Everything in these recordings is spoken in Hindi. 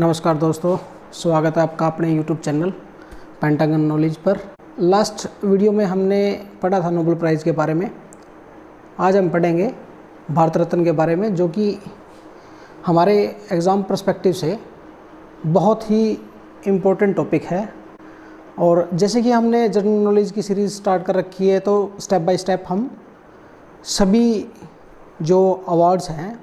नमस्कार दोस्तों, स्वागत है आपका अपने YouTube चैनल पेंटागन नॉलेज पर। लास्ट वीडियो में हमने पढ़ा था नोबेल प्राइज़ के बारे में। आज हम पढ़ेंगे भारत रत्न के बारे में, जो कि हमारे एग्ज़ाम पर्सपेक्टिव से बहुत ही इम्पोर्टेंट टॉपिक है। और जैसे कि हमने जनरल नॉलेज की सीरीज़ स्टार्ट कर रखी है, तो स्टेप बाय स्टेप हम सभी जो अवार्ड्स हैं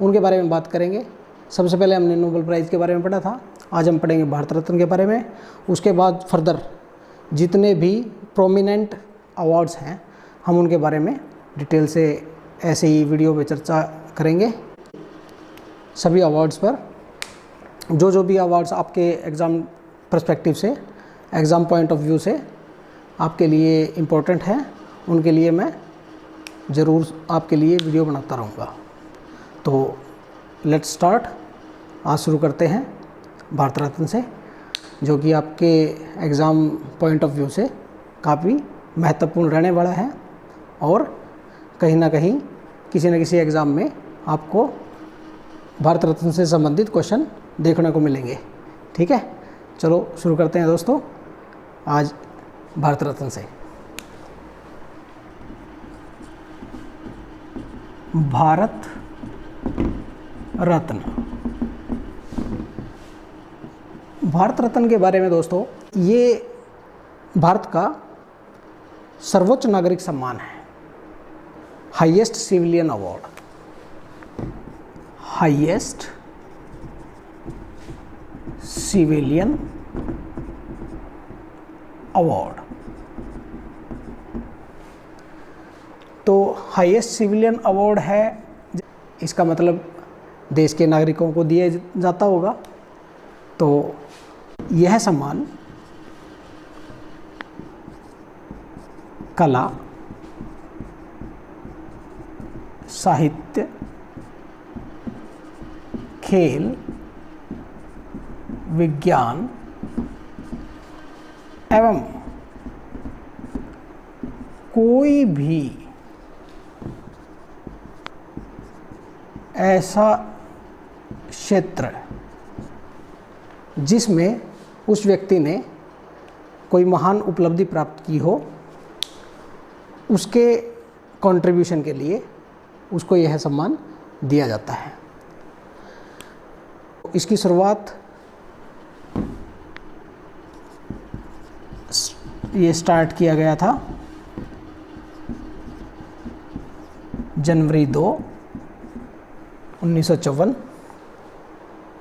उनके बारे में बात करेंगे। सबसे पहले हमने नोबेल प्राइज़ के बारे में पढ़ा था, आज हम पढ़ेंगे भारत रत्न के बारे में। उसके बाद फर्दर जितने भी प्रोमिनेंट अवार्ड्स हैं हम उनके बारे में डिटेल से ऐसे ही वीडियो में चर्चा करेंगे। सभी अवार्ड्स पर जो भी अवार्ड्स आपके एग्ज़ाम पर्सपेक्टिव से, एग्ज़ाम पॉइंट ऑफ व्यू से आपके लिए इम्पोर्टेंट हैं, उनके लिए मैं ज़रूर आपके लिए वीडियो बनाता रहूँगा। तो लेट्स स्टार्ट। आज शुरू करते हैं भारत रत्न से, जो कि आपके एग्ज़ाम पॉइंट ऑफ व्यू से काफ़ी महत्वपूर्ण रहने वाला है और कहीं ना कहीं किसी न किसी एग्ज़ाम में आपको भारत रत्न से संबंधित क्वेश्चन देखने को मिलेंगे। ठीक है, चलो शुरू करते हैं दोस्तों आज भारत रत्न से। भारत रत्न, भारत रत्न के बारे में दोस्तों, ये भारत का सर्वोच्च नागरिक सम्मान है, highest civilian award, highest civilian award. तो हाईएस्ट सिविलियन अवार्ड है, इसका मतलब देश के नागरिकों को दिया जाता होगा। तो यह सम्मान कला, साहित्य, खेल, विज्ञान एवं कोई भी ऐसा क्षेत्र जिसमें उस व्यक्ति ने कोई महान उपलब्धि प्राप्त की हो, उसके कंट्रीब्यूशन के लिए उसको यह सम्मान दिया जाता है। इसकी शुरुआत ये स्टार्ट किया गया था जनवरी 2, 1954,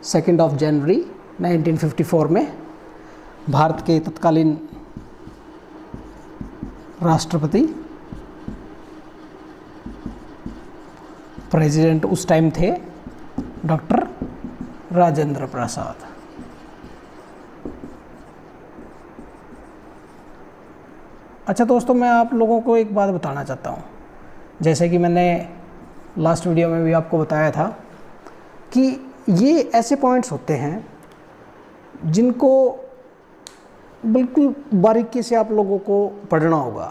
2 जनवरी 1954 में भारत के तत्कालीन राष्ट्रपति, प्रेसिडेंट उस टाइम थे डॉक्टर राजेंद्र प्रसाद। अच्छा दोस्तों, मैं आप लोगों को एक बात बताना चाहता हूँ। जैसे कि मैंने लास्ट वीडियो में भी आपको बताया था कि ये ऐसे पॉइंट्स होते हैं जिनको बिल्कुल बारीकी से आप लोगों को पढ़ना होगा।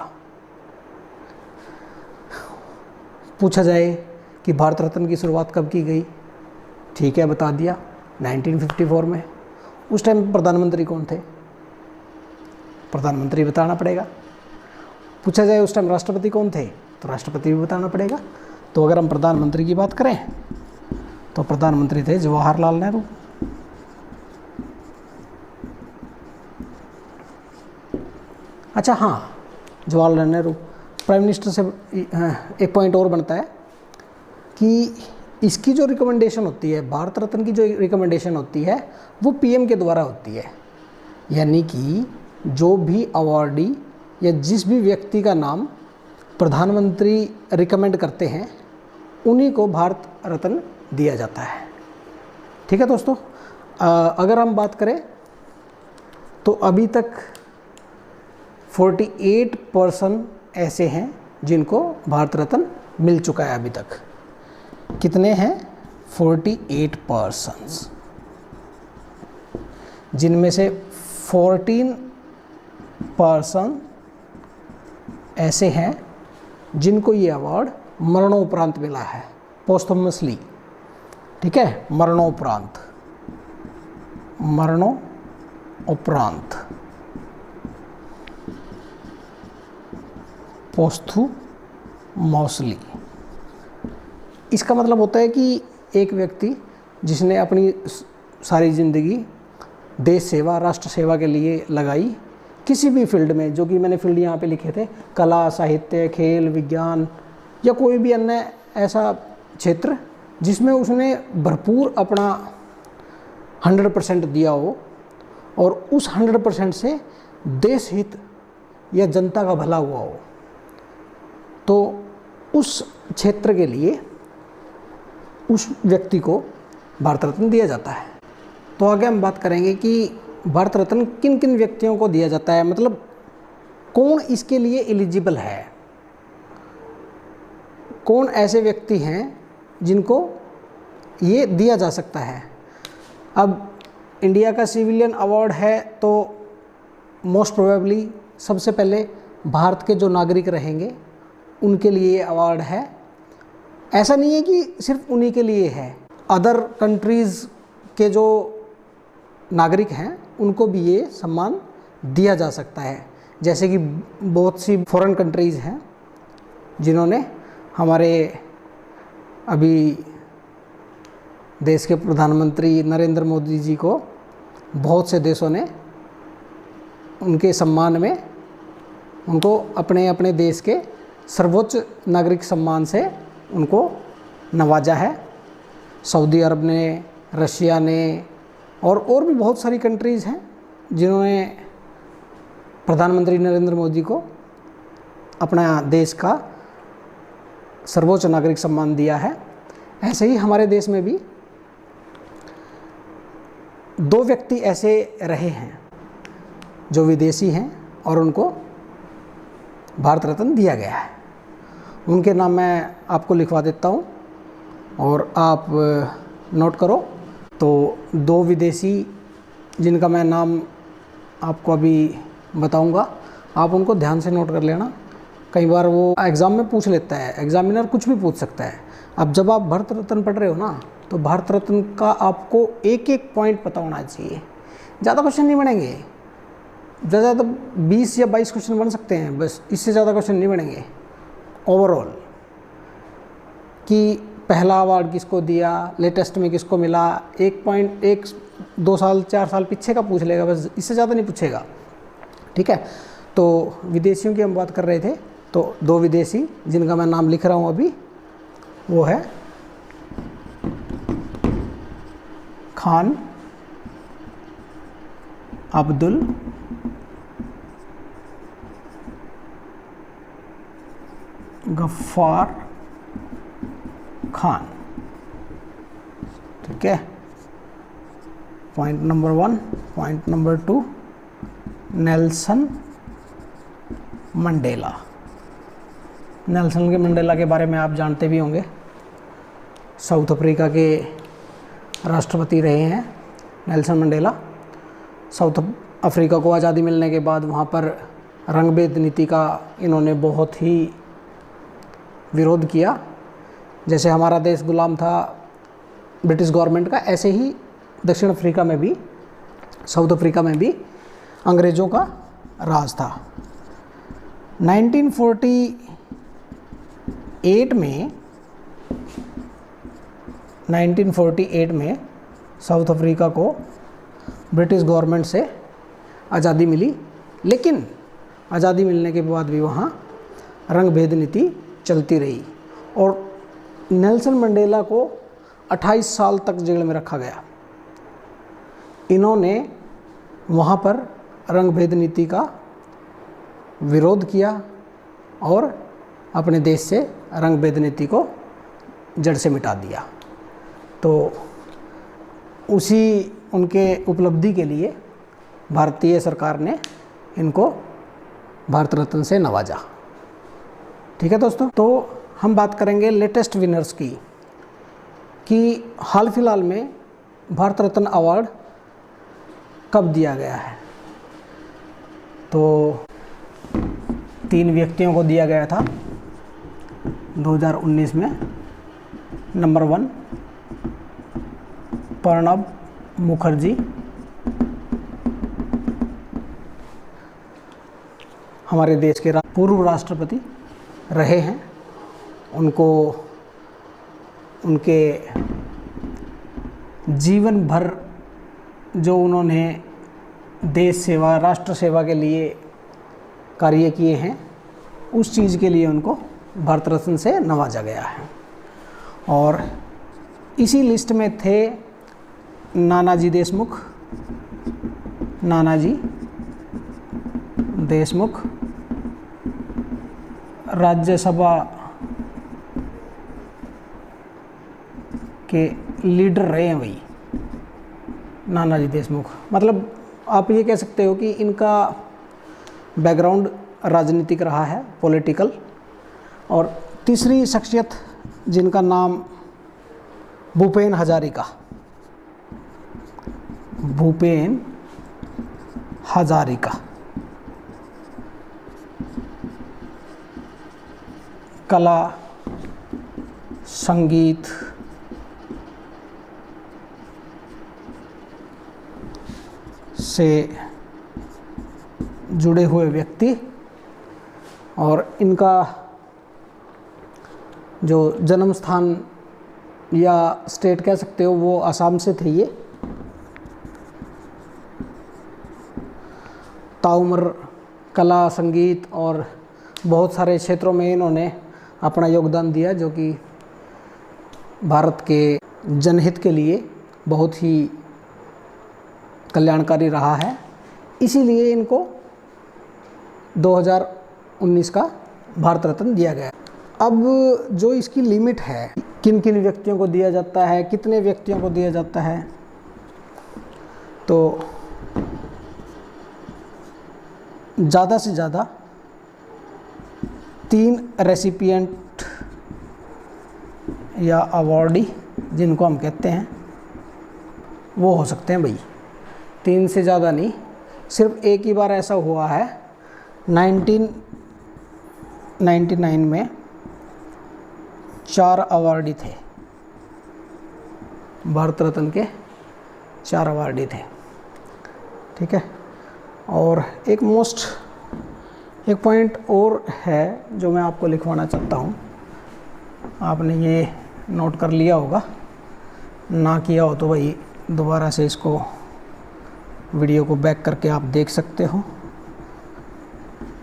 पूछा जाए कि भारत रत्न की शुरुआत कब की गई, ठीक है, बता दिया 1954 में। उस टाइम प्रधानमंत्री कौन थे, प्रधानमंत्री बताना पड़ेगा। पूछा जाए उस टाइम राष्ट्रपति कौन थे, तो राष्ट्रपति भी बताना पड़ेगा। तो अगर हम प्रधानमंत्री की बात करें तो प्रधानमंत्री थे जवाहरलाल नेहरू। अच्छा हाँ, जवाहरलाल नेहरू प्राइम मिनिस्टर से एक पॉइंट और बनता है कि इसकी जो रिकमेंडेशन होती है, भारत रत्न की जो रिकमेंडेशन होती है, वो पीएम के द्वारा होती है। यानी कि जो भी अवार्डी या जिस भी व्यक्ति का नाम प्रधानमंत्री रिकमेंड करते हैं, उन्हीं को भारत रत्न दिया जाता है। ठीक है दोस्तों, अगर हम बात करें तो अभी तक 48% ऐसे हैं जिनको भारत रत्न मिल चुका है अभी तक। कितने हैं? 48%, जिनमें से 14% ऐसे हैं जिनको ये अवार्ड मरणोपरांत मिला है, पोस्टमसली। ठीक है, मरणोपरांत। मरणोपरांत पोस्थुमोसली। इसका मतलब होता है कि एक व्यक्ति जिसने अपनी सारी ज़िंदगी देश सेवा, राष्ट्र सेवा के लिए लगाई, किसी भी फील्ड में, जो कि मैंने फील्ड यहाँ पे लिखे थे, कला, साहित्य, खेल, विज्ञान या कोई भी अन्य ऐसा क्षेत्र जिसमें उसने भरपूर अपना 100% दिया हो और उस 100% से देश हित या जनता का भला हुआ हो, तो उस क्षेत्र के लिए उस व्यक्ति को भारत रत्न दिया जाता है। तो आगे हम बात करेंगे कि भारत रत्न किन किन व्यक्तियों को दिया जाता है, मतलब कौन इसके लिए एलिजिबल है, कौन ऐसे व्यक्ति हैं जिनको ये दिया जा सकता है। अब इंडिया का सिविलियन अवार्ड है तो मोस्ट प्रोबेबली सबसे पहले भारत के जो नागरिक रहेंगे उनके लिए ये अवार्ड है। ऐसा नहीं है कि सिर्फ उन्हीं के लिए है, अदर कंट्रीज़ के जो नागरिक हैं उनको भी ये सम्मान दिया जा सकता है। जैसे कि बहुत सी फॉरेन कंट्रीज़ हैं जिन्होंने हमारे अभी देश के प्रधानमंत्री नरेंद्र मोदी जी को, बहुत से देशों ने उनके सम्मान में उनको अपने अपने देश के सर्वोच्च नागरिक सम्मान से उनको नवाजा है। सऊदी अरब ने, रशिया ने और भी बहुत सारी कंट्रीज़ हैं जिन्होंने प्रधानमंत्री नरेंद्र मोदी को अपना देश का सर्वोच्च नागरिक सम्मान दिया है। ऐसे ही हमारे देश में भी 2 व्यक्ति ऐसे रहे हैं जो विदेशी हैं और उनको भारत रत्न दिया गया है। उनके नाम मैं आपको लिखवा देता हूँ और आप नोट करो। तो 2 विदेशी जिनका मैं नाम आपको अभी बताऊँगा, आप उनको ध्यान से नोट कर लेना। कई बार वो एग्ज़ाम में पूछ लेता है, एग्जामिनर कुछ भी पूछ सकता है। अब जब आप भारत रत्न पढ़ रहे हो ना, तो भारत रत्न का आपको एक एक पॉइंट पता होना चाहिए। ज़्यादा क्वेश्चन नहीं बनेंगे, ज़्यादा 20 या 22 क्वेश्चन बन सकते हैं, बस इससे ज़्यादा क्वेश्चन नहीं बनेंगे। ओवरऑल कि पहला अवार्ड किसको दिया, लेटेस्ट में किसको मिला, 1 साल 4 साल पीछे का पूछ लेगा, बस इससे ज़्यादा नहीं पूछेगा। ठीक है, तो विदेशियों की हम बात कर रहे थे, तो 2 विदेशी जिनका मैं नाम लिख रहा हूँ अभी, वो है खान अब्दुल गफ्फार खान। ठीक है, point number 1। Point number 2, Nelson Mandela. Nelson Mandela के बारे में आप जानते भी होंगे, साउथ अफ्रीका के राष्ट्रपति रहे हैं नेल्सन मंडेला। साउथ अफ्रीका को आज़ादी मिलने के बाद वहाँ पर रंगभेद नीति का इन्होंने बहुत ही विरोध किया। जैसे हमारा देश गुलाम था ब्रिटिश गवर्नमेंट का, ऐसे ही दक्षिण अफ्रीका में भी, साउथ अफ्रीका में भी अंग्रेज़ों का राज था। 1948 में साउथ अफ्रीका को ब्रिटिश गवर्नमेंट से आज़ादी मिली, लेकिन आज़ादी मिलने के बाद भी वहाँ रंगभेद नीति चलती रही और नेल्सन मंडेला को 28 साल तक जेल में रखा गया। इन्होंने वहाँ पर रंगभेद नीति का विरोध किया और अपने देश से रंगभेद नीति को जड़ से मिटा दिया। तो उसी उनके उपलब्धि के लिए भारतीय सरकार ने इनको भारत रत्न से नवाजा। ठीक है दोस्तों, तो हम बात करेंगे लेटेस्ट विनर्स की, कि हाल फिलहाल में भारत रत्न अवार्ड कब दिया गया है। तो 3 व्यक्तियों को दिया गया था 2019 में। नंबर 1 प्रणब मुखर्जी, हमारे देश के पूर्व राष्ट्रपति रहे हैं। उनको उनके जीवन भर जो उन्होंने देश सेवा, राष्ट्र सेवा के लिए कार्य किए हैं, उस चीज़ के लिए उनको भारत रत्न से नवाजा गया है। और इसी लिस्ट में थे नानाजी देशमुख, राज्यसभा के लीडर रहे हैं भाई नानाजी देशमुख। मतलब आप ये कह सकते हो कि इनका बैकग्राउंड राजनीतिक रहा है, पॉलिटिकल। और तीसरी शख्सियत जिनका नाम भूपेन हजारिका, कला, संगीत, से जुड़े हुए व्यक्ति। और इनका जो जन्म स्थान या स्टेट कह सकते हो वो असम से थे। ये ताउम्र, कला, संगीत और बहुत सारे क्षेत्रों में इन्होंने अपना योगदान दिया, जो कि भारत के जनहित के लिए बहुत ही कल्याणकारी रहा है। इसीलिए इनको 2019 का भारत रत्न दिया गया। अब जो इसकी लिमिट है, किन किन व्यक्तियों को दिया जाता है, कितने व्यक्तियों को दिया जाता है, तो ज़्यादा से ज़्यादा 3 रेसिपिएंट या अवॉर्डी जिनको हम कहते हैं वो हो सकते हैं भाई। 3 से ज़्यादा नहीं। सिर्फ एक ही बार ऐसा हुआ है 1999 में 4 अवार्डी थे, भारत रत्न के 4 अवार्डी थे। ठीक है। और एक पॉइंट और है जो मैं आपको लिखवाना चाहता हूँ। आपने ये नोट कर लिया होगा, ना किया हो तो भाई दोबारा से इसको वीडियो को बैक करके आप देख सकते हो।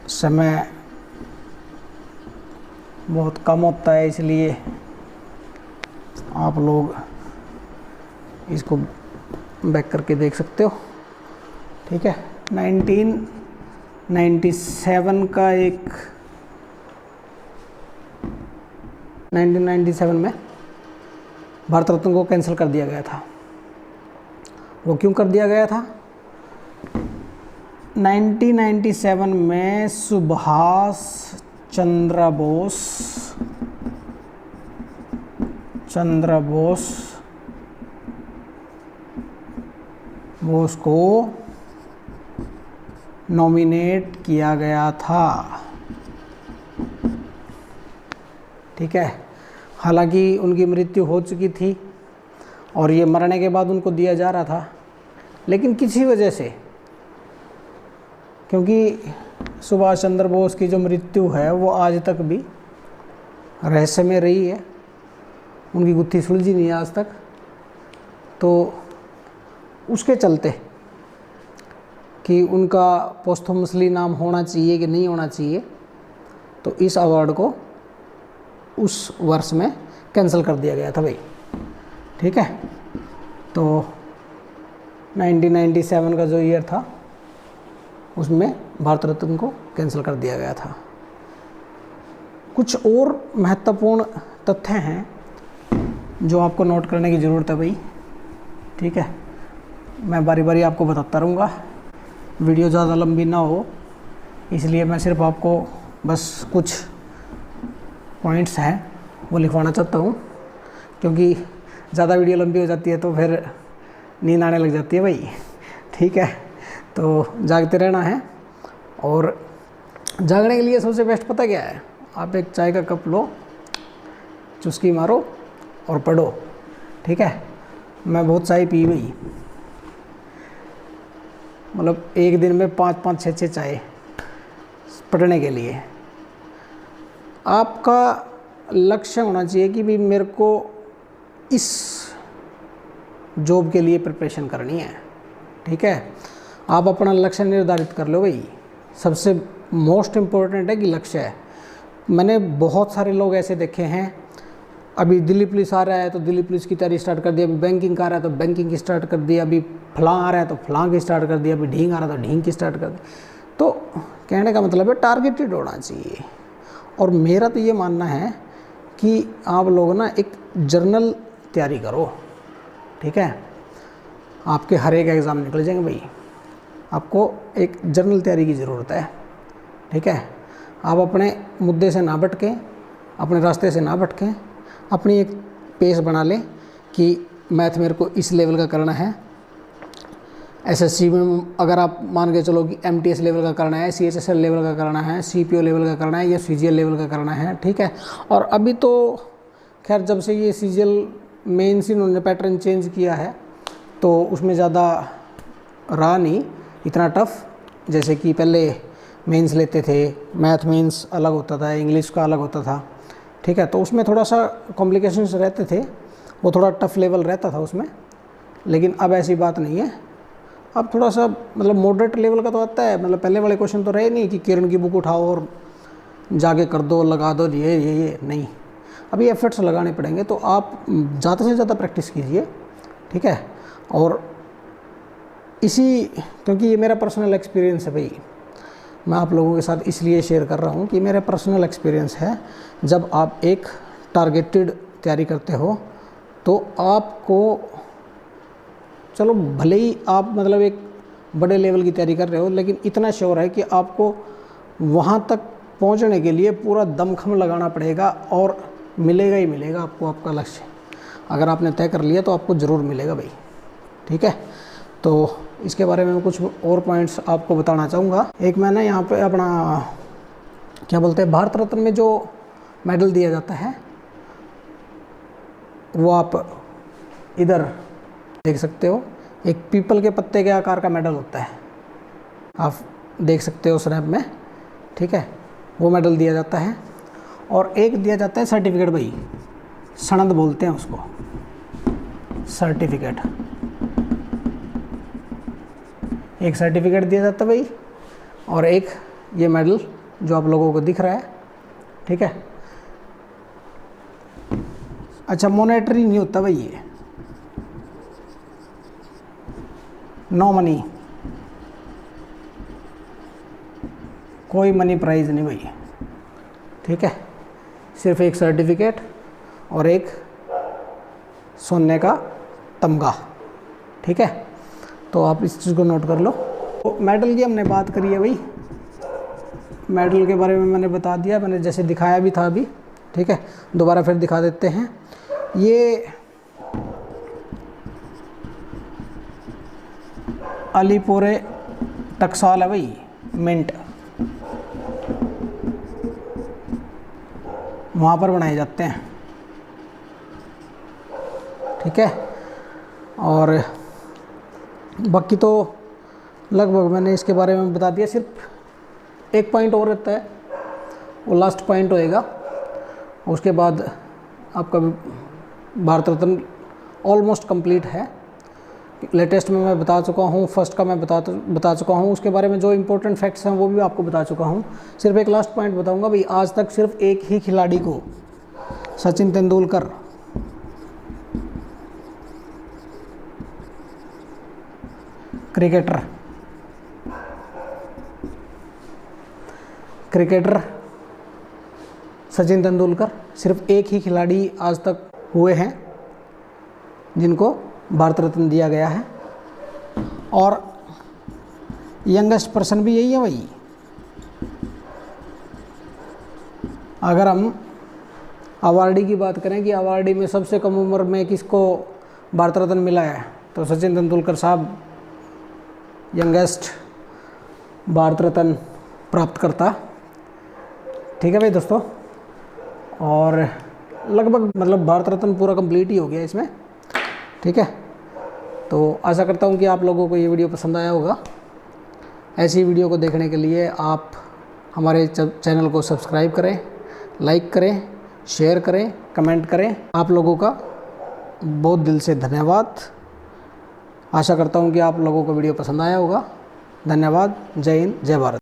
समय बहुत कम होता है, इसलिए आप लोग इसको बैक करके देख सकते हो। ठीक है। 1997 में भारत रत्न को कैंसिल कर दिया गया था। वो क्यों कर दिया गया था? 1997 में सुभाष चंद्र बोस को नॉमिनेट किया गया था। ठीक है। हालांकि उनकी मृत्यु हो चुकी थी और ये मरने के बाद उनको दिया जा रहा था, लेकिन किसी वजह से, क्योंकि सुभाष चंद्र बोस की जो मृत्यु है वो आज तक भी रहस्य में रही है, उनकी गुत्थी सुलझी नहीं है आज तक। तो उसके चलते कि उनका पोस्टहुमसली नाम होना चाहिए कि नहीं होना चाहिए, तो इस अवार्ड को उस वर्ष में कैंसिल कर दिया गया था भाई। ठीक है। तो 1997 का जो ईयर था उसमें भारत रत्न को कैंसिल कर दिया गया था। कुछ और महत्वपूर्ण तथ्य हैं जो आपको नोट करने की ज़रूरत है भाई। ठीक है। मैं बारी बारी आपको बताता रहूँगा, वीडियो ज़्यादा लंबी ना हो, इसलिए मैं सिर्फ आपको बस कुछ पॉइंट्स हैं वो लिखवाना चाहता हूँ, क्योंकि ज़्यादा वीडियो लंबी हो जाती है तो फिर नींद आने लग जाती है भाई। ठीक है। तो जागते रहना है, और जागने के लिए सबसे बेस्ट पता क्या है? आप एक चाय का कप लो, चुस्की मारो और पढ़ो। ठीक है। मैं बहुत चाय पी भाई, मतलब एक दिन में 5-5, 6-6 चाय पढ़ने के लिए आपका लक्ष्य होना चाहिए कि भी मेरे को इस जॉब के लिए प्रिपरेशन करनी है। ठीक है, आप अपना लक्ष्य निर्धारित कर लो भाई। सबसे मोस्ट इम्पोर्टेंट है कि लक्ष्य है। मैंने बहुत सारे लोग ऐसे देखे हैं, अभी दिल्ली पुलिस आ रहा है तो दिल्ली पुलिस की तैयारी स्टार्ट कर दी, अभी बैंकिंग का आ रहा है तो बैंकिंग की स्टार्ट कर दी, अभी फलां आ रहा है तो फलां की स्टार्ट कर दी, अभी ढींग आ रहा है तो ढींग की स्टार्ट कर दी। तो कहने का मतलब है टारगेटेड होना चाहिए। और मेरा तो ये मानना है कि आप लोग ना एक जर्नल तैयारी करो। ठीक है, आपके हर एक एग्ज़ाम निकल जाएंगे भाई, आपको एक जर्नल तैयारी की ज़रूरत है। ठीक है, आप अपने मुद्दे से ना भटकें, अपने रास्ते से ना भटकें, अपनी एक पेस बना लें कि मैथ मेरे को इस लेवल का करना है। एसएससी में अगर आप मान के चलो कि एमटीएस लेवल का करना है, सीएचएसएल लेवल का करना है, सीपीओ लेवल का करना है या सीजीएल लेवल का करना है। ठीक है, और अभी तो खैर जब से ये सीजीएल मेंस इन्होंने पैटर्न चेंज किया है तो उसमें ज़्यादा रहा नहीं इतना टफ, जैसे कि पहले मेंस लेते थे, मैथ मेंस अलग होता था, इंग्लिश का अलग होता था। ठीक है, तो उसमें थोड़ा सा कॉम्प्लिकेशंस रहते थे, वो थोड़ा टफ लेवल रहता था उसमें। लेकिन अब ऐसी बात नहीं है, अब थोड़ा सा मतलब मॉडरेट लेवल का तो आता है। मतलब पहले वाले क्वेश्चन तो रहे नहीं कि किरण की बुक उठाओ और जाके कर दो, लगा दो, ये नहीं। अभी एफर्ट्स लगाने पड़ेंगे, तो आप ज़्यादा से ज़्यादा प्रैक्टिस कीजिए। ठीक है, और इसी क्योंकि ये मेरा पर्सनल एक्सपीरियंस है भाई, मैं आप लोगों के साथ इसलिए शेयर कर रहा हूँ कि मेरा पर्सनल एक्सपीरियंस है। जब आप एक टारगेटेड तैयारी करते हो तो आपको, चलो भले ही आप मतलब एक बड़े लेवल की तैयारी कर रहे हो, लेकिन इतना श्योर है कि आपको वहाँ तक पहुँचने के लिए पूरा दमखम लगाना पड़ेगा और मिलेगा ही मिलेगा आपको आपका लक्ष्य। अगर आपने तय कर लिया तो आपको ज़रूर मिलेगा भाई। ठीक है, तो इसके बारे में कुछ और पॉइंट्स आपको बताना चाहूँगा। एक मैंने यहाँ पे अपना क्या बोलते हैं, भारत रत्न में जो मेडल दिया जाता है वो आप इधर देख सकते हो, एक पीपल के पत्ते के आकार का मेडल होता है, आप देख सकते हो स्नैप में। ठीक है, वो मेडल दिया जाता है। और एक दिया जाता है सर्टिफिकेट भाई, सनद बोलते हैं उसको, सर्टिफिकेट। एक सर्टिफिकेट दिया जाता है भाई, और एक ये मेडल जो आप लोगों को दिख रहा है। ठीक है, अच्छा मॉनेटरी नहीं होता भाई, ये नो मनी, कोई मनी प्राइज नहीं भाई। ठीक है, सिर्फ एक सर्टिफिकेट और एक सोने का तमगा। ठीक है, तो आप इस चीज़ को नोट कर लो। तो मेडल की हमने बात करी है भाई, मेडल के बारे में मैंने बता दिया, मैंने जैसे दिखाया भी था अभी। ठीक है, दोबारा फिर दिखा देते हैं। ये अलीपोरे टकसाल है भाई, मिंट, वहाँ पर बनाए जाते हैं। ठीक है, और बाकी तो लगभग मैंने इसके बारे में बता दिया। सिर्फ एक पॉइंट और रहता है, वो लास्ट पॉइंट होएगा, उसके बाद आपका भारत रत्न ऑलमोस्ट कंप्लीट है। लेटेस्ट में मैं बता चुका हूँ, फर्स्ट का मैं बता चुका हूँ, उसके बारे में जो इंपॉर्टेंट फैक्ट्स हैं वो भी आपको बता चुका हूँ। सिर्फ एक लास्ट पॉइंट बताऊँगा भाई, आज तक सिर्फ एक ही खिलाड़ी को, सचिन तेंदुलकर, क्रिकेटर सचिन तेंदुलकर, सिर्फ एक ही खिलाड़ी आज तक हुए हैं जिनको भारत रत्न दिया गया है। और यंगेस्ट पर्सन भी यही है भाई। अगर हम अवार्डी की बात करें कि अवार्डी में सबसे कम उम्र में किसको भारत रत्न मिला है, तो सचिन तेंदुलकर साहब यंगेस्ट भारत रत्न प्राप्त करता। ठीक है भाई दोस्तों, और लगभग मतलब भारत रत्न पूरा कंप्लीट ही हो गया इसमें। ठीक है, तो आशा करता हूँ कि आप लोगों को ये वीडियो पसंद आया होगा। ऐसी वीडियो को देखने के लिए आप हमारे चैनल को सब्सक्राइब करें, लाइक करें, शेयर करें, कमेंट करें। आप लोगों का बहुत दिल से धन्यवाद। आशा करता हूँ कि आप लोगों को वीडियो पसंद आया होगा। धन्यवाद। जय हिंद, जय भारत।